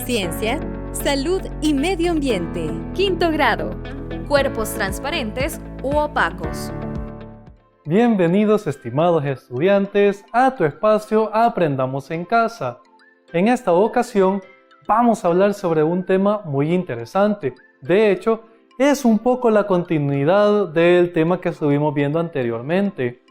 Ciencia, salud y medio ambiente. Quinto grado. Cuerpos transparentes u opacos. Bienvenidos, estimados estudiantes, a tu espacio Aprendamos en Casa. En esta ocasión vamos a hablar sobre un tema muy interesante. De hecho, es un poco la continuidad del tema que estuvimos viendo anteriormente.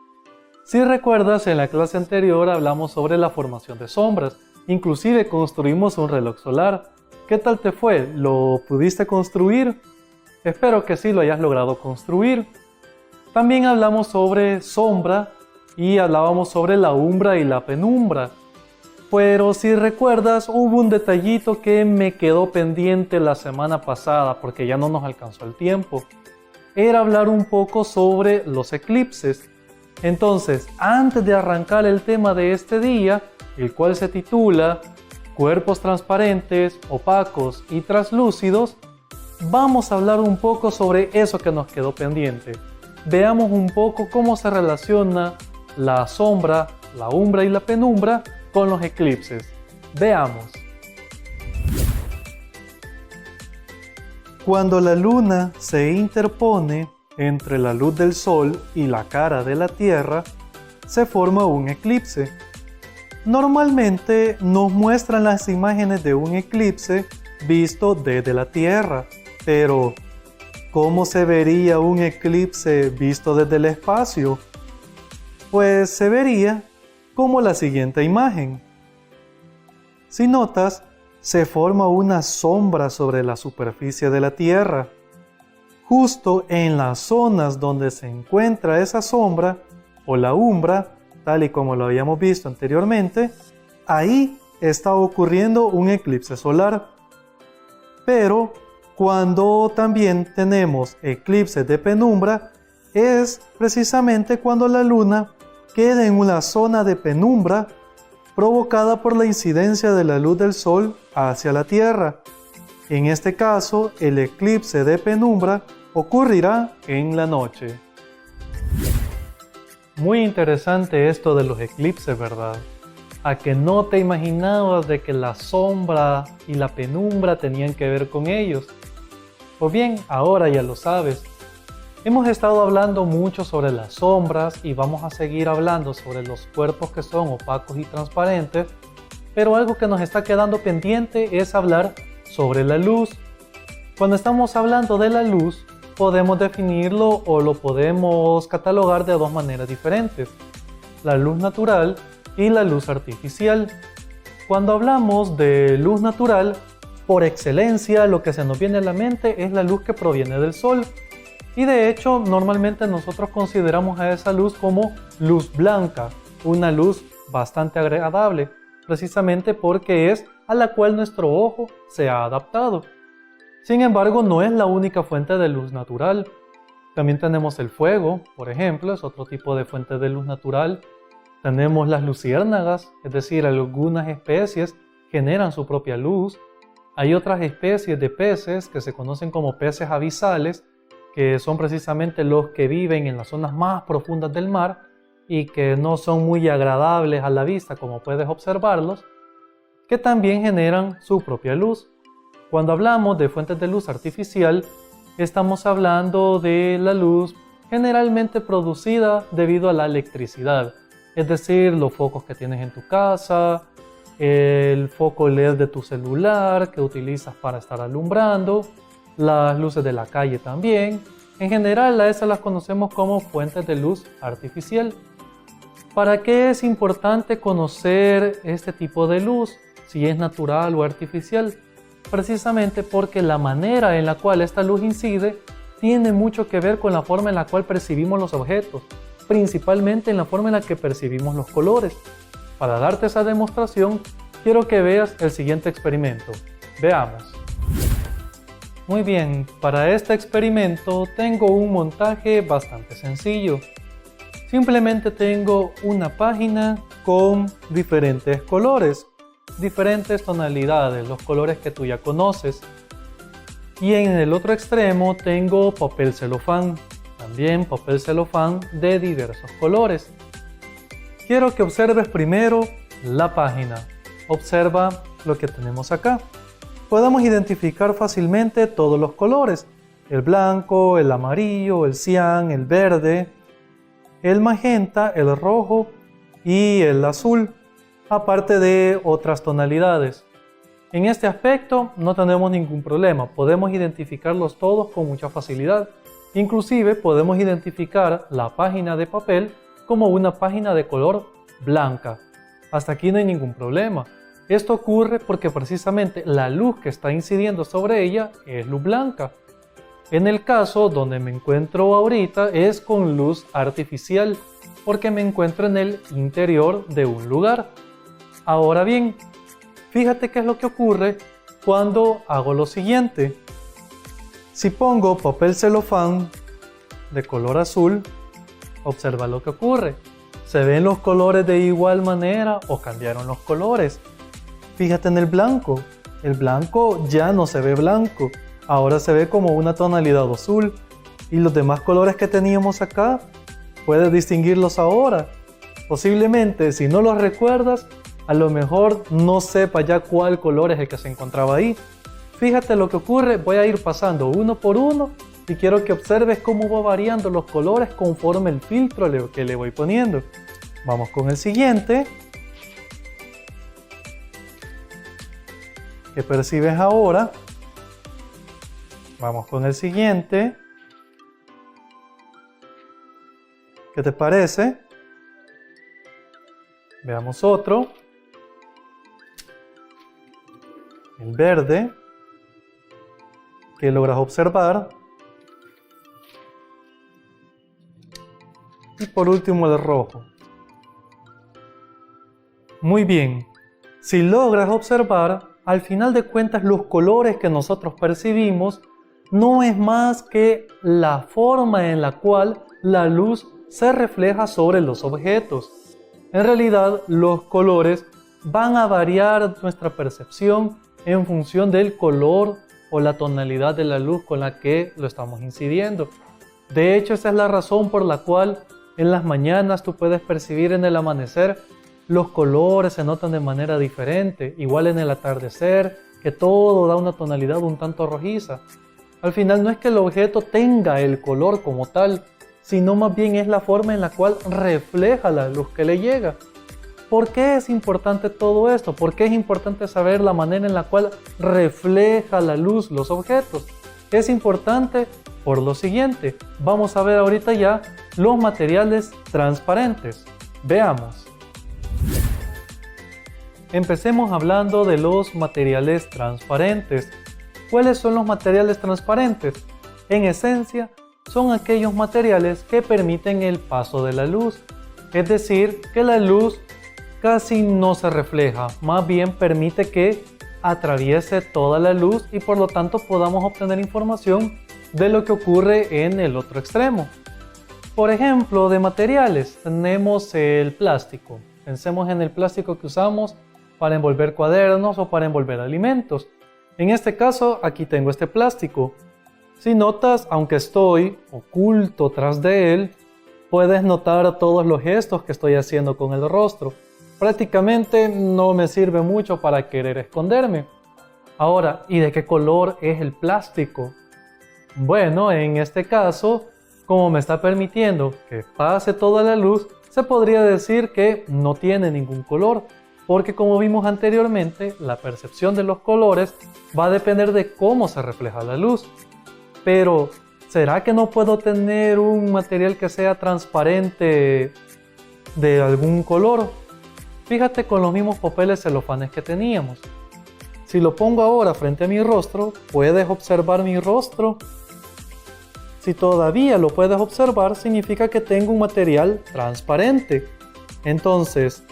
Si recuerdas, en la clase anterior hablamos sobre la formación de sombras. Inclusive construimos un reloj solar. ¿Qué tal te fue? ¿Lo pudiste construir? Espero que sí lo hayas logrado construir. También hablamos sobre sombra y hablábamos sobre la umbra y la penumbra. Pero si recuerdas, hubo un detallito que me quedó pendiente la semana pasada porque ya no nos alcanzó el tiempo. Era hablar un poco sobre los eclipses. Entonces, antes de arrancar el tema de este día, el cual se titula Cuerpos transparentes, opacos y translúcidos, vamos a hablar un poco sobre eso que nos quedó pendiente. Veamos un poco cómo se relaciona la sombra, la umbra y la penumbra con los eclipses. Veamos. Cuando la luna se interpone entre la luz del sol y la cara de la Tierra, se forma un eclipse. Normalmente nos muestran las imágenes de un eclipse visto desde la Tierra, pero ¿cómo se vería un eclipse visto desde el espacio? Pues se vería como la siguiente imagen. Si notas, se forma una sombra sobre la superficie de la Tierra. Justo en las zonas donde se encuentra esa sombra o la umbra, tal y como lo habíamos visto anteriormente, ahí está ocurriendo un eclipse solar. Pero cuando también tenemos eclipses de penumbra, es precisamente cuando la luna queda en una zona de penumbra provocada por la incidencia de la luz del sol hacia la Tierra. En este caso, el eclipse de penumbra ocurrirá en la noche. Muy interesante esto de los eclipses, ¿verdad? A que no te imaginabas de que la sombra y la penumbra tenían que ver con ellos. Pues bien, ahora ya lo sabes. Hemos estado hablando mucho sobre las sombras y vamos a seguir hablando sobre los cuerpos que son opacos y transparentes, pero algo que nos está quedando pendiente es hablar sobre la luz. Cuando estamos hablando de la luz, podemos definirlo o lo podemos catalogar de dos maneras diferentes: la luz natural y la luz artificial. Cuando hablamos de luz natural, por excelencia lo que se nos viene a la mente es la luz que proviene del sol. Y de hecho, normalmente nosotros consideramos a esa luz como luz blanca, una luz bastante agradable, precisamente porque es a la cual nuestro ojo se ha adaptado. Sin embargo, no es la única fuente de luz natural. También tenemos el fuego, por ejemplo, es otro tipo de fuente de luz natural. Tenemos las luciérnagas, es decir, algunas especies generan su propia luz. Hay otras especies de peces que se conocen como peces abisales, que son precisamente los que viven en las zonas más profundas del mar y que no son muy agradables a la vista, como puedes observarlos, que también generan su propia luz. Cuando hablamos de fuentes de luz artificial, estamos hablando de la luz generalmente producida debido a la electricidad, es decir, los focos que tienes en tu casa, el foco LED de tu celular que utilizas para estar alumbrando, las luces de la calle también. En general, a esas las conocemos como fuentes de luz artificial. ¿Para qué es importante conocer este tipo de luz, si es natural o artificial? Precisamente porque la manera en la cual esta luz incide tiene mucho que ver con la forma en la cual percibimos los objetos, principalmente en la forma en la que percibimos los colores. Para darte esa demostración, quiero que veas el siguiente experimento. Veamos. Muy bien, para este experimento tengo un montaje bastante sencillo. Simplemente tengo una página con diferentes colores, diferentes tonalidades, los colores que tú ya conoces. Y en el otro extremo tengo papel celofán, también papel celofán de diversos colores. Quiero que observes primero la página. Observa lo que tenemos acá. podemos identificar fácilmente todos los colores: el blanco, el amarillo, el cian, el verde, el magenta, el rojo y el azul, aparte de otras tonalidades. En este aspecto no tenemos ningún problema, podemos identificarlos todos con mucha facilidad. Inclusive podemos identificar la página de papel como una página de color blanca. Hasta aquí no hay ningún problema. Esto ocurre porque precisamente la luz que está incidiendo sobre ella es luz blanca. En el caso donde me encuentro ahorita es con luz artificial, porque me encuentro en el interior de un lugar. Ahora bien, fíjate qué es lo que ocurre cuando hago lo siguiente. Si pongo papel celofán de color azul, observa lo que ocurre. ¿Se ven los colores de igual manera o cambiaron los colores? Fíjate en el blanco. El blanco ya no se ve blanco, ahora se ve como una tonalidad azul. Y los demás colores que teníamos acá, puedes distinguirlos ahora. Posiblemente, si no los recuerdas, a lo mejor no sepa ya cuál color es el que se encontraba ahí. Fíjate lo que ocurre, voy a ir pasando uno por uno y quiero que observes cómo va variando los colores conforme el filtro que le voy poniendo. Vamos con el siguiente. ¿Qué percibes ahora? Vamos con el siguiente. ¿Qué te parece? Veamos otro. El verde. ¿Qué logras observar? Y por último el rojo. Muy bien. Si logras observar, al final de cuentas los colores que nosotros percibimos no es más que la forma en la cual la luz se refleja sobre los objetos. En realidad, los colores van a variar nuestra percepción en función del color o la tonalidad de la luz con la que lo estamos incidiendo. De hecho, esa es la razón por la cual en las mañanas tú puedes percibir en el amanecer los colores se notan de manera diferente, igual en el atardecer, que todo da una tonalidad un tanto rojiza. Al final no es que el objeto tenga el color como tal, sino más bien es la forma en la cual refleja la luz que le llega. ¿Por qué es importante todo esto? ¿Por qué es importante saber la manera en la cual refleja la luz los objetos? Es importante por lo siguiente. Vamos a ver ahorita ya los materiales transparentes. Veamos. Empecemos hablando de los materiales transparentes. ¿Cuáles son los materiales transparentes? En esencia, son aquellos materiales que permiten el paso de la luz. Es decir, que la luz casi no se refleja, más bien permite que atraviese toda la luz y por lo tanto podamos obtener información de lo que ocurre en el otro extremo. Por ejemplo, de materiales tenemos el plástico. Pensemos en el plástico que usamos para envolver cuadernos o para envolver alimentos. En este caso, aquí tengo este plástico. Si notas, aunque estoy oculto tras de él, puedes notar todos los gestos que estoy haciendo con el rostro. Prácticamente no me sirve mucho para querer esconderme. Ahora, ¿y de qué color es el plástico? Bueno, en este caso, como me está permitiendo que pase toda la luz, se podría decir que no tiene ningún color, porque como vimos anteriormente, la percepción de los colores va a depender de cómo se refleja la luz. Pero, ¿será que no puedo tener un material que sea transparente de algún color? Fíjate con los mismos papeles celofanes que teníamos. Si lo pongo ahora frente a mi rostro, ¿puedes observar mi rostro? Si todavía lo puedes observar, significa que tengo un material transparente. Entonces,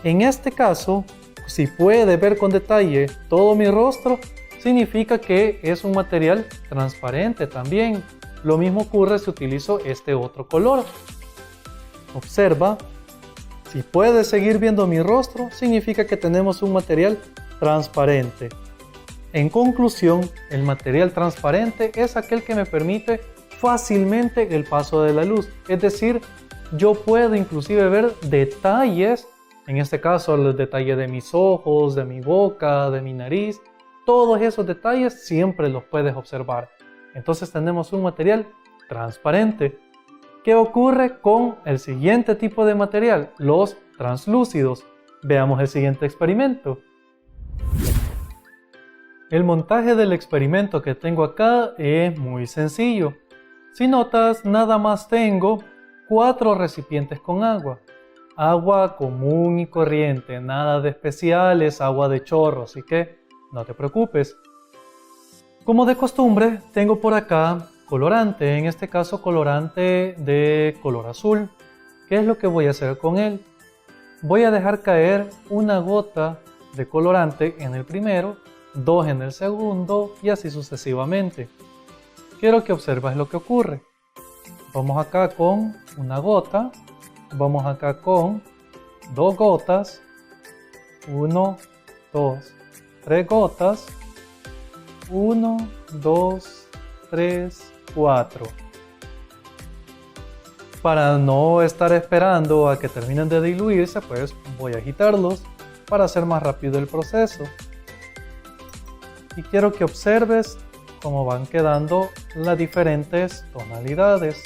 en este caso, si puedes ver con detalle todo mi rostro, significa que es un material transparente también. Lo mismo ocurre si utilizo este otro color. Observa, si puedes seguir viendo mi rostro, significa que tenemos un material transparente. En conclusión, el material transparente es aquel que me permite fácilmente el paso de la luz. Es decir, yo puedo inclusive ver detalles, en este caso el detalle de mis ojos, de mi boca, de mi nariz. todos esos detalles siempre los puedes observar. Entonces tenemos un material transparente. ¿Qué ocurre con el siguiente tipo de material? Los translúcidos. Veamos el siguiente experimento. El montaje del experimento que tengo acá es muy sencillo. Si notas, nada más tengo 4 recipientes con agua. Agua común y corriente, nada de especial, es agua de chorro, así que no te preocupes. Como de costumbre, tengo por acá colorante, en este caso colorante de color azul. ¿Qué es lo que voy a hacer con él? Voy a dejar caer una gota de colorante en el primero, 2 en el segundo y así sucesivamente. Quiero que observes lo que ocurre. Vamos acá con una gota, vamos acá con 2 gotas, 1, 2, 3 gotas, 1, 2, 3, 4. Para no estar esperando a que terminen de diluirse, pues voy a agitarlos para hacer más rápido el proceso. Y quiero que observes cómo van quedando las diferentes tonalidades.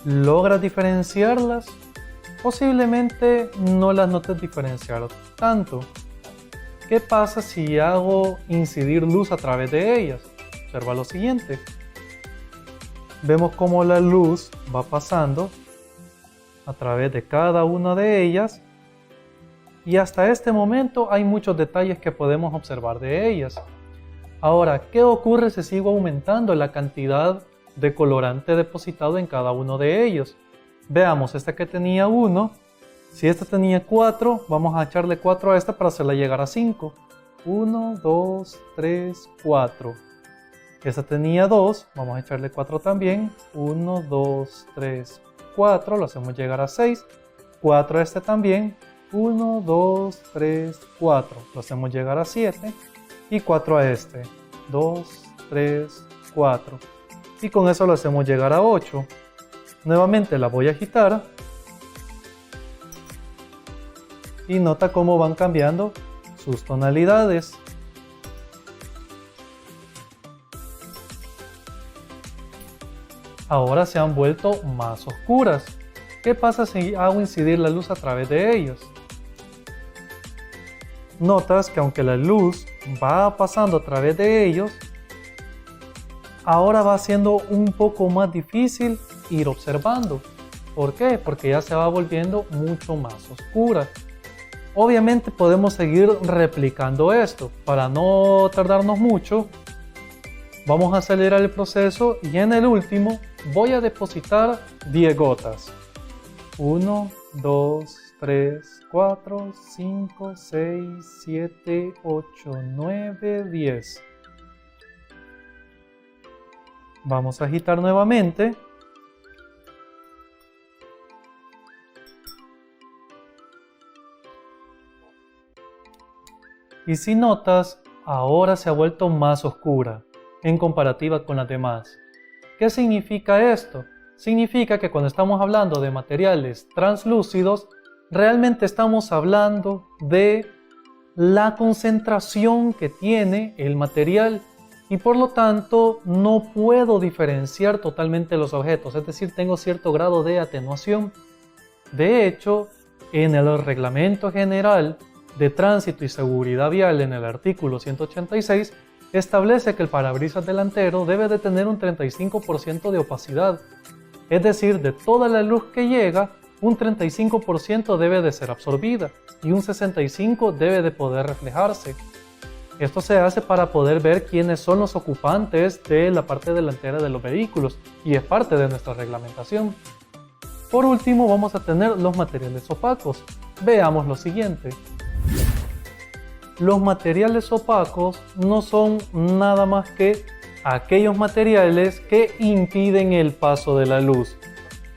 ¿Logras diferenciarlas? Posiblemente no las notes diferenciar tanto. ¿Qué pasa si hago incidir luz a través de ellas? Observa lo siguiente. Vemos cómo la luz va pasando a través de cada una de ellas y hasta este momento hay muchos detalles que podemos observar de ellas. Ahora, ¿qué ocurre si sigo aumentando la cantidad de colorante depositado en cada uno de ellos? Veamos, esta que tenía 1, si esta tenía 4, vamos a echarle 4 a esta para hacerla llegar a 5. 1, 2, 3, 4. Esta tenía 2, vamos a echarle 4 también. 1, 2, 3, 4, lo hacemos llegar a 6. 4 a este también. 1, 2, 3, 4, lo hacemos llegar a 7. Y 4 a este. 2, 3, 4. Y con eso lo hacemos llegar a 8. Nuevamente la voy a agitar. Y nota cómo van cambiando sus tonalidades. Ahora se han vuelto más oscuras. ¿Qué pasa si hago incidir la luz a través de ellos? Notas que aunque la luz va pasando a través de ellos, ahora va siendo un poco más difícil ir observando. ¿Por qué? Porque ya se va volviendo mucho más oscura. Obviamente podemos seguir replicando esto. Para no tardarnos mucho, vamos a acelerar el proceso y en el último voy a depositar 10 gotas. 1, 2, 3, 4, 5, 6, 7, 8, 9, 10. Vamos a agitar nuevamente. Y si notas, ahora se ha vuelto más oscura en comparativa con las demás. ¿Qué significa esto? Significa que cuando estamos hablando de materiales translúcidos, realmente estamos hablando de la concentración que tiene el material y por lo tanto no puedo diferenciar totalmente los objetos, es decir, tengo cierto grado de atenuación. De hecho, en el Reglamento General de Tránsito y Seguridad Vial, en el artículo 186, establece que el parabrisas delantero debe de tener un 35% de opacidad. Es decir, de toda la luz que llega, un 35% debe de ser absorbida y un 65% debe de poder reflejarse. Esto se hace para poder ver quiénes son los ocupantes de la parte delantera de los vehículos y es parte de nuestra reglamentación. Por último, vamos a tener los materiales opacos. Veamos lo siguiente. Los materiales opacos no son nada más que aquellos materiales que impiden el paso de la luz.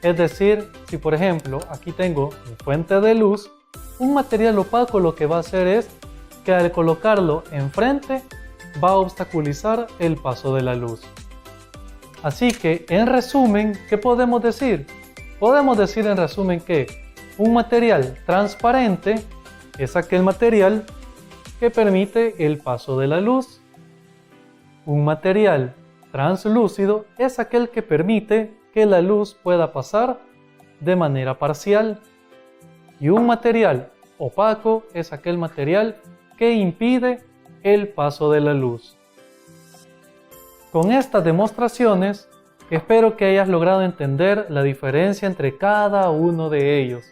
Es decir, si por ejemplo aquí tengo mi fuente de luz, un material opaco lo que va a hacer es que al colocarlo enfrente va a obstaculizar el paso de la luz. Así que en resumen, ¿qué podemos decir? podemos decir en resumen que un material transparente es aquel material que permite el paso de la luz. Un material translúcido es aquel que permite que la luz pueda pasar de manera parcial. Y un material opaco es aquel material que impide el paso de la luz. Con estas demostraciones, espero que hayas logrado entender la diferencia entre cada uno de ellos.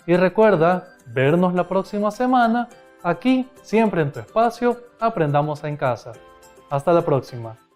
Y recuerda vernos la próxima semana, aquí, siempre en tu espacio, Aprendamos en Casa. Hasta la próxima.